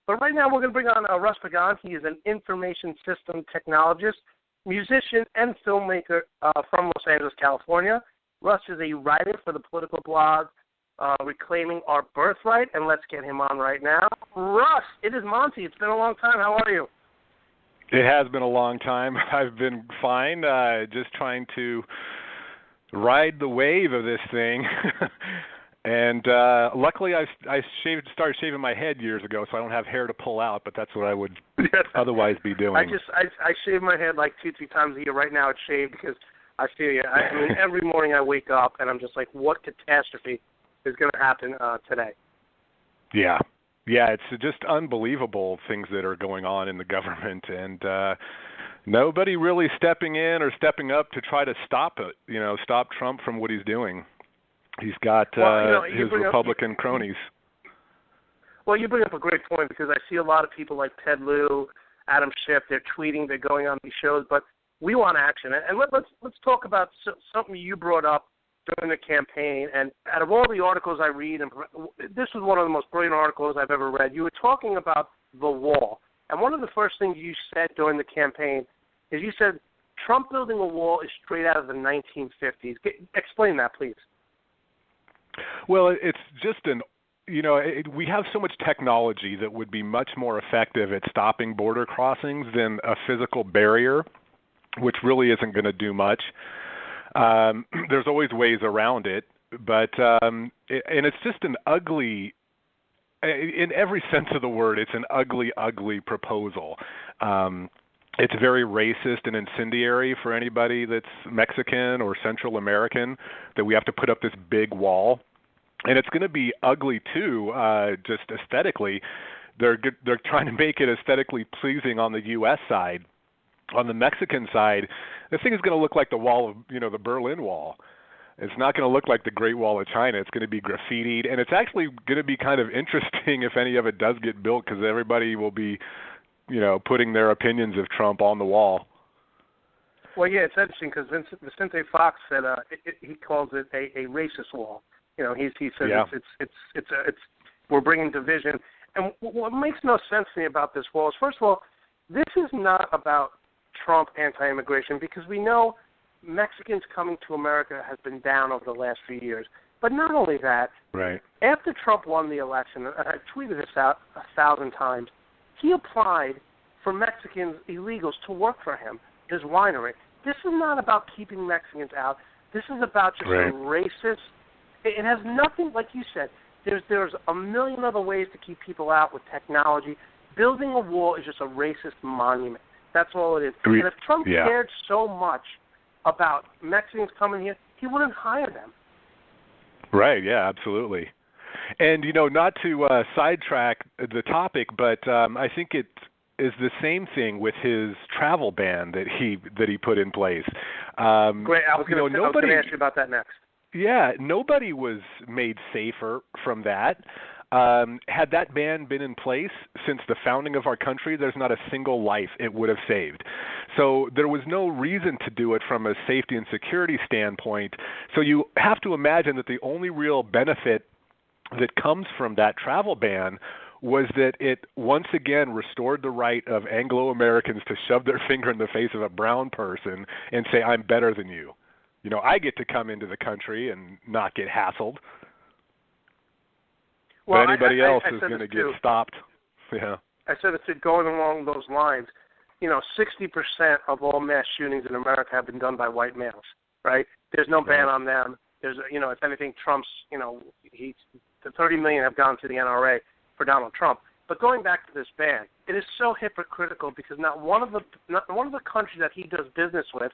But right now we're going to bring on Russ Farnsworth. He is an information system technologist, musician, and filmmaker from Los Angeles, California. Russ is a writer for the political blog Reclaiming Our Birthright, and let's get him on right now. Russ, it is Monte. It's been a long time. How are you? It has been a long time. I've been fine, just trying to ride the wave of this thing. And luckily I started shaving my head years ago, so I don't have hair to pull out, but that's what I would otherwise be doing. I shave my head like 2-3 times a year. Right now it's shaved because I feel you. I mean, every morning I wake up and I'm just like, what catastrophe is going to happen today? Yeah. Yeah, it's just unbelievable things that are going on in the government, and nobody really stepping in or stepping up to try to stop it, stop Trump from what he's doing. He's got his Republican cronies. Well, you bring up a great point because I see a lot of people like Ted Lieu, Adam Schiff, they're tweeting, they're going on these shows, but we want action. And let's talk about something you brought up during the campaign. And out of all the articles I read, and this was one of the most brilliant articles I've ever read, you were talking about the wall. And one of the first things you said during the campaign is you said Trump building a wall is straight out of the 1950s. Explain that, please. Well, it's just we have so much technology that would be much more effective at stopping border crossings than a physical barrier, which really isn't going to do much. There's always ways around it, but and it's just an ugly, in every sense of the word, it's an ugly, ugly proposal. It's very racist and incendiary for anybody that's Mexican or Central American, that we have to put up this big wall. And it's going to be ugly, too, just aesthetically. They're trying to make it aesthetically pleasing on the U.S. side. On the Mexican side, this thing is going to look like the wall of, the Berlin Wall. It's not going to look like the Great Wall of China. It's going to be graffitied. And it's actually going to be kind of interesting if any of it does get built, because everybody will be putting their opinions of Trump on the wall. Well, yeah, it's interesting because Vicente Fox said he calls it a racist wall. He says it's we're bringing division. And what makes no sense to me about this wall is, first of all, this is not about Trump anti-immigration, because we know Mexicans coming to America has been down over the last few years. But not only that, right. After Trump won the election, and I tweeted this out 1,000 times, he applied for Mexican illegals to work for him, his winery. This is not about keeping Mexicans out. This is about just a racist. It has nothing, like you said, there's a million other ways to keep people out with technology. Building a wall is just a racist monument. That's all it is. And if Trump cared so much about Mexicans coming here, he wouldn't hire them. Right, yeah, absolutely. And, not to sidetrack the topic, but I think it is the same thing with his travel ban that he put in place. Great. I was going to ask you about that next. Yeah, nobody was made safer from that. Had that ban been in place since the founding of our country, there's not a single life it would have saved. So there was no reason to do it from a safety and security standpoint. So you have to imagine that the only real benefit that comes from that travel ban was that it once again restored the right of Anglo-Americans to shove their finger in the face of a brown person and say, I'm better than you. I get to come into the country and not get hassled. Well, but anybody else is going to get stopped. Yeah. I said it's going along those lines. 60% of all mass shootings in America have been done by white males, right? There's no ban on them. There's, if anything, Trump's, the 30 million have gone to the NRA for Donald Trump. But going back to this ban, it is so hypocritical because not one of the countries that he does business with,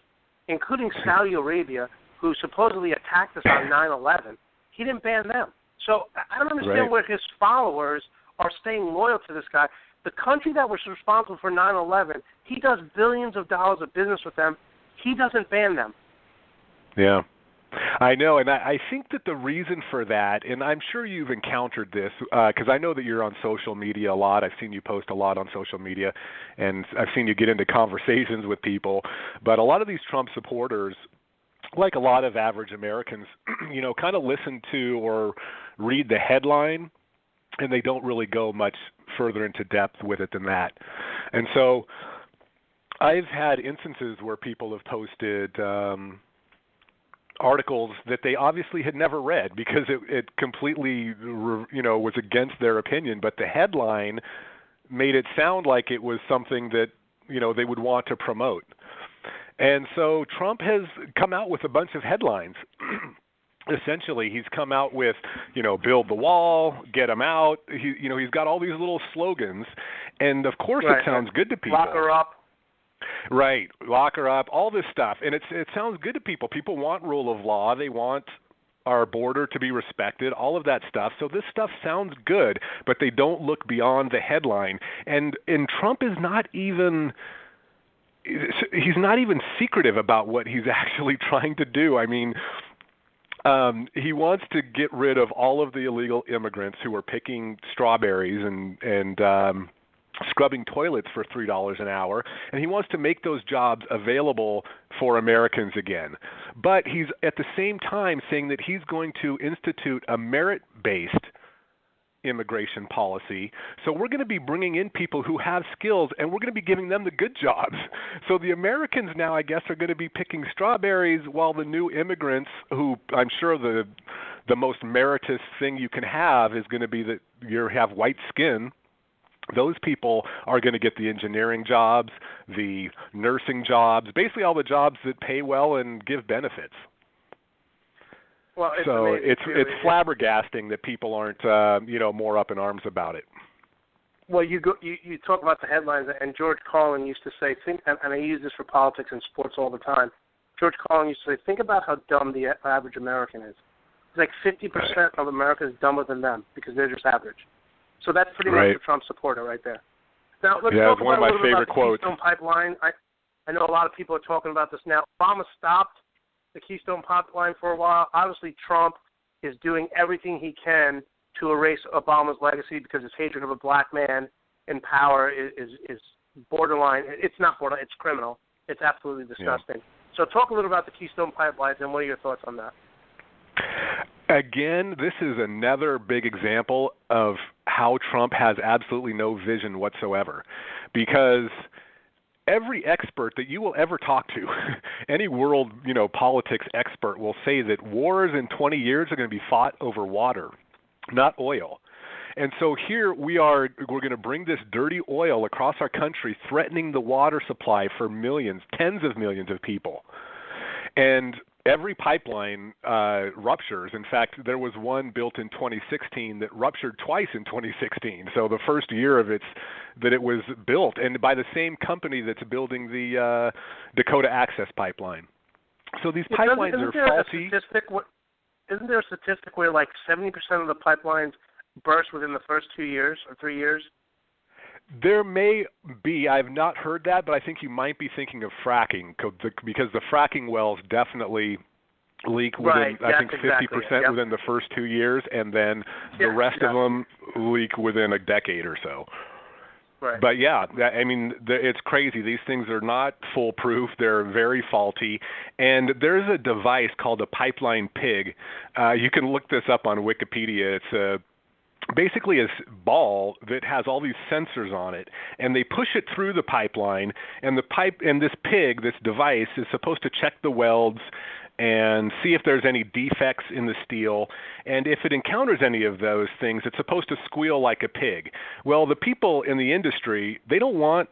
including Saudi Arabia, who supposedly attacked us on 9/11, he didn't ban them. So I don't understand where his followers are staying loyal to this guy. The country that was responsible for 9/11, he does billions of dollars of business with them. He doesn't ban them. Yeah. I know, and I think that the reason for that, and I'm sure you've encountered this, because I know that you're on social media a lot. I've seen you post a lot on social media, and I've seen you get into conversations with people. But a lot of these Trump supporters, like a lot of average Americans, kind of listen to or read the headline, and they don't really go much further into depth with it than that. And so I've had instances where people have posted articles that they obviously had never read because it completely, was against their opinion, but the headline made it sound like it was something that, they would want to promote. And so Trump has come out with a bunch of headlines. Essentially, he's come out with, build the wall, get them out. He's got all these little slogans, and of course it sounds good to people. Lock her up. Right, lock her up, all this stuff, and it sounds good to people. People want rule of law. They want our border to be respected, all of that stuff. So this stuff sounds good, but they don't look beyond the headline. And Trump is not even secretive about what he's actually trying to do. I mean, he wants to get rid of all of the illegal immigrants who are picking strawberries and scrubbing toilets for $3 an hour, and he wants to make those jobs available for Americans again. But he's at the same time saying that he's going to institute a merit-based immigration policy. So we're going to be bringing in people who have skills, and we're going to be giving them the good jobs. So the Americans now, I guess, are going to be picking strawberries, while the new immigrants, who I'm sure the most meritorious thing you can have is going to be that you have white skin. Those people are going to get the engineering jobs, the nursing jobs, basically all the jobs that pay well and give benefits. Well, it's flabbergasting that people aren't more up in arms about it. Well, you talk about the headlines, and George Carlin used to say, and I use this for politics and sports all the time. George Carlin used to say, think about how dumb the average American is. It's like 50% of America is dumber than them because they're just average. So that's pretty much a Trump supporter right there. Now, let's talk about a little bit about the Keystone Pipeline. I know a lot of people are talking about this now. Obama stopped the Keystone Pipeline for a while. Obviously, Trump is doing everything he can to erase Obama's legacy because his hatred of a black man in power is borderline. It's not borderline. It's criminal. It's absolutely disgusting. Yeah. So talk a little about the Keystone Pipeline, and what are your thoughts on that? Again, this is another big example of how Trump has absolutely no vision whatsoever, because every expert that you will ever talk to, any world, politics expert will say that wars in 20 years are going to be fought over water, not oil. And so here we're going to bring this dirty oil across our country, threatening the water supply for millions, tens of millions of people. And every pipeline ruptures. In fact, there was one built in 2016 that ruptured twice in 2016. So the first year that it was built, and by the same company that's building the Dakota Access Pipeline. So these pipelines are faulty. Isn't there a statistic where like 70% of the pipelines burst within the first 2 years or 3 years? There may be. I've not heard that, but I think you might be thinking of fracking because the fracking wells definitely leak within, I think, 50% within the first 2 years, and then the rest of them leak within a decade or so. Right. But it's crazy. These things are not foolproof. They're very faulty. And there's a device called a pipeline pig. You can look this up on Wikipedia. It's basically a ball that has all these sensors on it, and they push it through the pipeline, and this pig, this device, is supposed to check the welds and see if there's any defects in the steel, and if it encounters any of those things, it's supposed to squeal like a pig. Well, the people in the industry, they don't want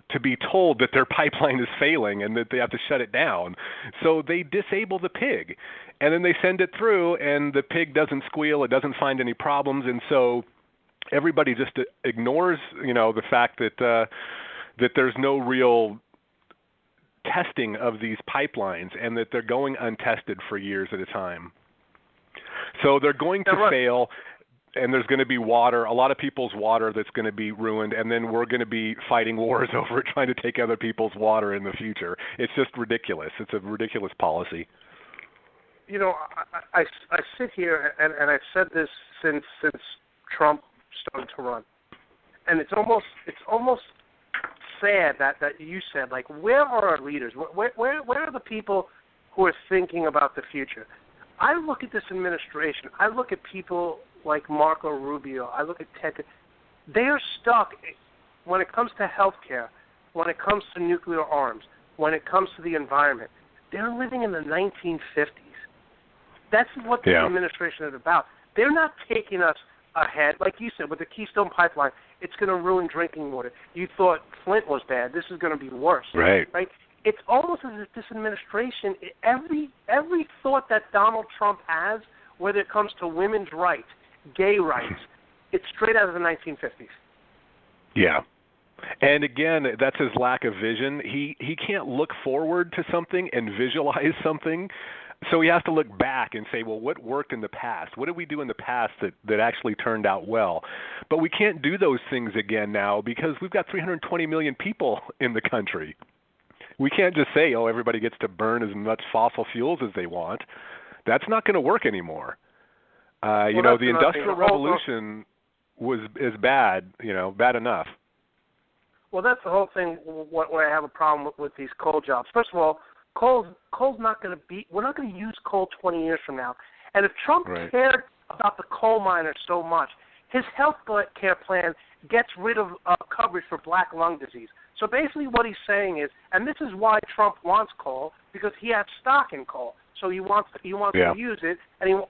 to be told that their pipeline is failing and that they have to shut it down. So they disable the pig, and then they send it through, and the pig doesn't squeal, it doesn't find any problems, and so everybody just ignores, the fact that there's no real testing of these pipelines and that they're going untested for years at a time. So they're going to fail. And there's going to be water, a lot of people's water that's going to be ruined, and then we're going to be fighting wars over it, trying to take other people's water in the future. It's just ridiculous. It's a ridiculous policy. I sit here, and I've said this since Trump started to run, and it's almost sad that you said, like, where are our leaders? Where are the people who are thinking about the future? I look at this administration. I look at people like Marco Rubio. I look at Ted. They are stuck when it comes to healthcare, when it comes to nuclear arms, when it comes to the environment. They're living in the 1950s. That's what this administration is about. They're not taking us ahead. Like you said, with the Keystone Pipeline, it's going to ruin drinking water. You thought Flint was bad. This is going to be worse. Right. It's almost as if this administration, every thought that Donald Trump has, whether it comes to women's rights, gay rights, it's straight out of the 1950s. Yeah. And again, that's his lack of vision. He can't look forward to something and visualize something. So he has to look back and say, well, what worked in the past? What did we do in the past that actually turned out well? But we can't do those things again now because we've got 320 million people in the country. We can't just say, oh, everybody gets to burn as much fossil fuels as they want. That's not going to work anymore. The Industrial Revolution is bad, bad enough. Well, that's the whole thing where I have a problem with these coal jobs. First of all, coal's not going to be. We're not going to use coal 20 years from now. And if Trump cared about the coal miners so much, his health care plan gets rid of coverage for black lung disease. So basically, what he's saying is, and this is why Trump wants coal, because he has stock in coal. So he wants to use it,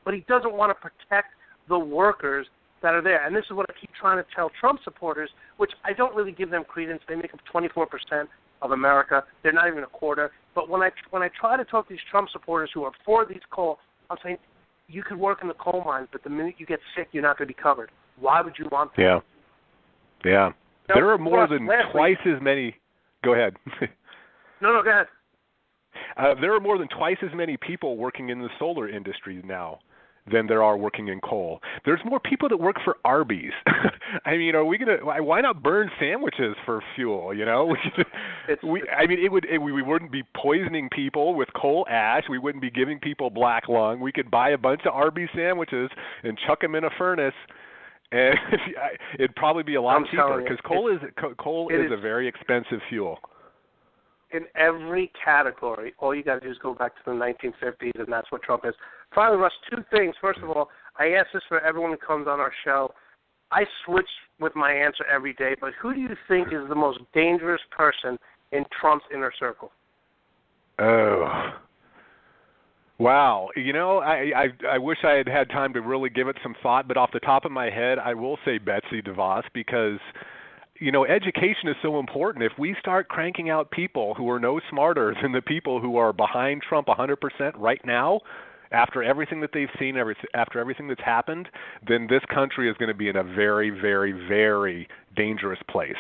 but he doesn't want to protect the workers that are there. And this is what I keep trying to tell Trump supporters, which I don't really give them credence. They make up 24% of America. They're not even a quarter. But when I try to talk to these Trump supporters who are for these coal, I'm saying you could work in the coal mines, but the minute you get sick, you're not going to be covered. Why would you want that? Yeah. Now, there are more than twice as many. Go ahead. No, go ahead. There are more than twice as many people working in the solar industry now than there are working in coal. There's more people that work for Arby's. I mean, are we gonna? Why not burn sandwiches for fuel? We wouldn't be poisoning people with coal ash. We wouldn't be giving people black lung. We could buy a bunch of Arby's sandwiches and chuck them in a furnace, and it'd probably be a lot cheaper because coal is a very expensive fuel. In every category, all you got to do is go back to the 1950s, and that's what Trump is. Finally, Russ, two things. First of all, I ask this for everyone who comes on our show. I switch with my answer every day, but who do you think is the most dangerous person in Trump's inner circle? Oh. Wow. I wish I had time to really give it some thought, but off the top of my head, I will say Betsy DeVos because education is so important. If we start cranking out people who are no smarter than the people who are behind Trump 100% right now, after everything that they've seen, after everything that's happened, then this country is going to be in a very, very, very dangerous place.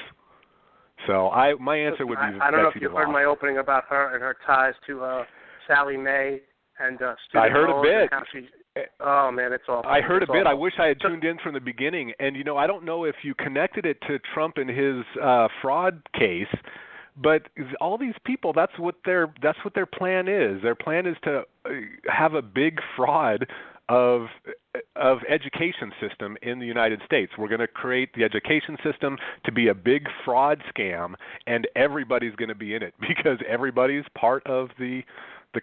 So my answer would be Betsy DeVos. I don't know if you heard my opening about her and her ties to Sally Mae and I heard a bit. Oh, man, it's awful. I heard a bit. I wish I had tuned in from the beginning. And, I don't know if you connected it to Trump and his fraud case, but all these people, that's what their plan is. Their plan is to have a big fraud of education system in the United States. We're going to create the education system to be a big fraud scam, and everybody's going to be in it because everybody's part of the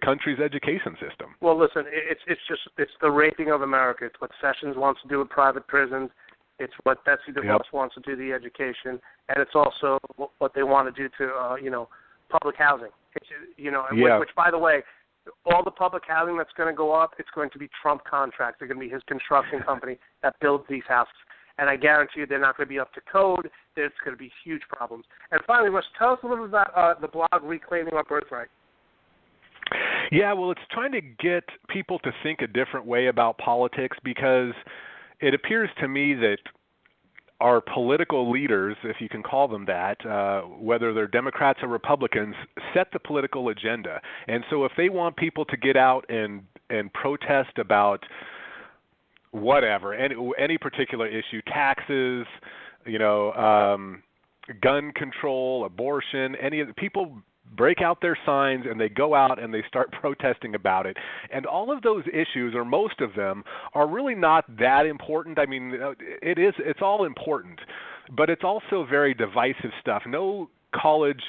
country's education system. Well, listen, it's the raping of America. It's what Sessions wants to do with private prisons. It's what Betsy DeVos wants to do to the education, and it's also what they want to do to public housing. Which, by the way, all the public housing that's going to go up, it's going to be Trump contracts. They're going to be his construction company that builds these houses. And I guarantee you they're not going to be up to code. There's going to be huge problems. And finally, Russ, tell us a little bit about the blog Reclaiming Our Birthright. Yeah, well, it's trying to get people to think a different way about politics because it appears to me that our political leaders, if you can call them that, whether they're Democrats or Republicans, set the political agenda. And so if they want people to get out and protest about whatever, any particular issue, taxes, gun control, abortion, any of the people break out their signs and they go out and they start protesting about it. And all of those issues, or most of them, are really not that important. I mean, it's all important, but it's also very divisive stuff. No college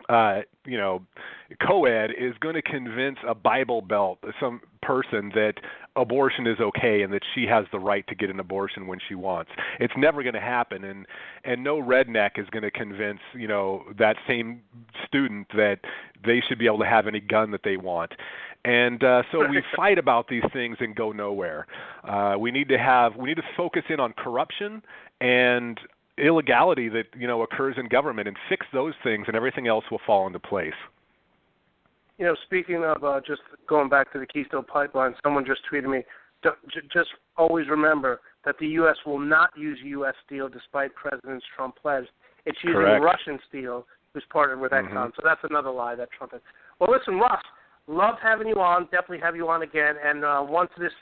co-ed is going to convince a Bible Belt, some person, that abortion is okay and that she has the right to get an abortion when she wants. It's never going to happen, and no redneck is going to convince, that same student that they should be able to have any gun that they want. And so we fight about these things and go nowhere. We need to focus in on corruption and illegality that occurs in government and fix those things, and everything else will fall into place. Speaking of just going back to the Keystone Pipeline, someone just tweeted me, just always remember that the U.S. will not use U.S. steel despite President Trump's pledge. It's using Correct. Russian steel, who's partnered with Exxon. Mm-hmm. So that's another lie that Trump is. Well, listen, Russ, loved having you on. Definitely have you on again. And once this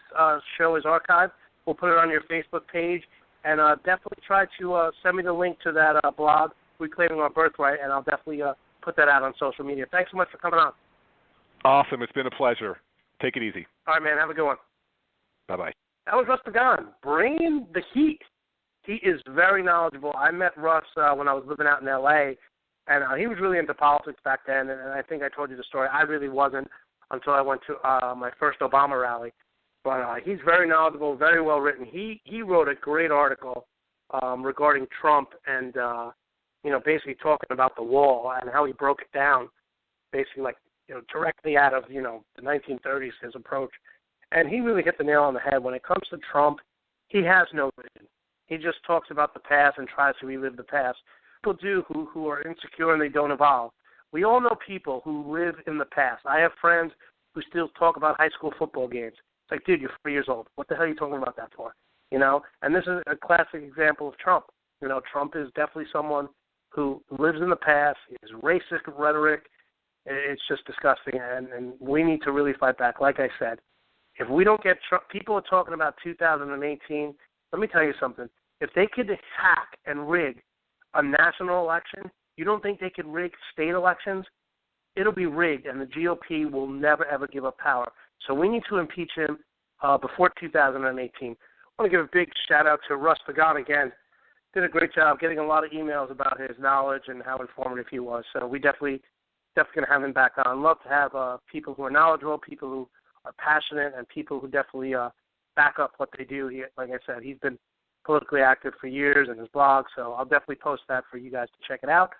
show is archived, we'll put it on your Facebook page. And definitely try to send me the link to that blog, Reclaiming Our Birthright, and I'll definitely put that out on social media. Thanks so much for coming on. Awesome. It's been a pleasure. Take it easy. All right, man. Have a good one. Bye-bye. That was Russ Farnsworth, bringing the heat. He is very knowledgeable. I met Russ when I was living out in L.A., and he was really into politics back then, and I think I told you the story. I really wasn't until I went to my first Obama rally. But he's very knowledgeable, very well written. He wrote a great article regarding Trump and, basically talking about the wall and how he broke it down, basically directly out of, the 1930s, his approach. And he really hit the nail on the head. When it comes to Trump, he has no vision. He just talks about the past and tries to relive the past. People do who are insecure and they don't evolve. We all know people who live in the past. I have friends who still talk about high school football games. It's like, dude, you're 4 years old. What the hell are you talking about that for? And this is a classic example of Trump. Trump is definitely someone who lives in the past. His racist rhetoric, it's just disgusting, and we need to really fight back. Like I said, if we don't get Trump, people are talking about 2018. Let me tell you something. If they could hack and rig a national election, you don't think they could rig state elections? It'll be rigged, and the GOP will never, ever give up power. So we need to impeach him before 2018. I want to give a big shout-out to Russ Farnsworth again. Did a great job getting a lot of emails about his knowledge and how informative he was. So we definitely going to have him back on. Love to have people who are knowledgeable, people who are passionate, and people who definitely back up what they do. Like I said, he's been politically active for years in his blog, so I'll definitely post that for you guys to check it out.